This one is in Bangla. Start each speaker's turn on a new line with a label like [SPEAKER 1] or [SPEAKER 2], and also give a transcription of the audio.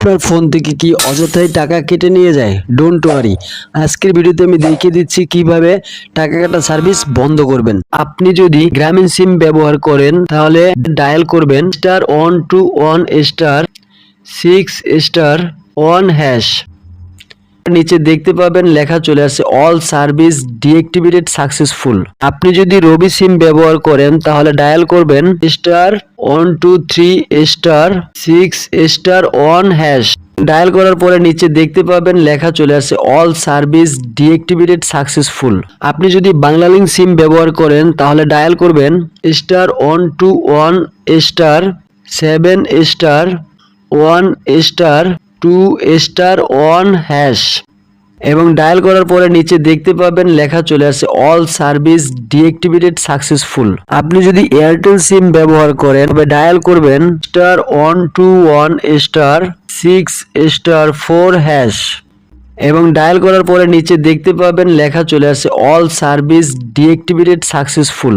[SPEAKER 1] আপনার ফোন থেকে কি অযথাই টাকা কেটে নিয়ে যায়? ডোন্ট ওয়ারি, আজকের ভিডিওতে আমি দেখিয়ে দিচ্ছি কিভাবে টাকা কাটা সার্ভিস বন্ধ করবেন। আপনি যদি গ্রামীণ সিম ব্যবহার করেন তাহলে ডায়াল করবেন *121*6*1#। নিচে দেখতে পাবেন লেখা চলে আসছে অল সার্ভিস ডিএক্টিভেটেড সাকসেসফুল। আপনি যদি রবি সিম ব্যবহার করেন তাহলে ডায়াল করবেন *123*6*1#। ডায়াল করার পরে নিচে দেখতে পাবেন লেখা চলে আসছে অল সার্ভিস ডিএক্টিভেটেড সাকসেসফুল। আপনি যদি বাংলালিংক সিম ব্যবহার করেন তাহলে ডায়াল করবেন *121*7*1*2*1#। এবং ডায়াল করার পরে নিচে দেখতে পাবেন লেখা চলে আসছে অল সার্ভিস ডিএক্টিভেটেড সাকসেসফুল। আপনি যদি এয়ারটেল সিম ব্যবহার করেন তবে ডায়াল করবেন *121*6*4#। এবং ডায়াল করার পরে নিচে দেখতে পাবেন লেখা চলে আসছে অল সার্ভিস ডিএক্টিভেটেড সাকসেসফুল।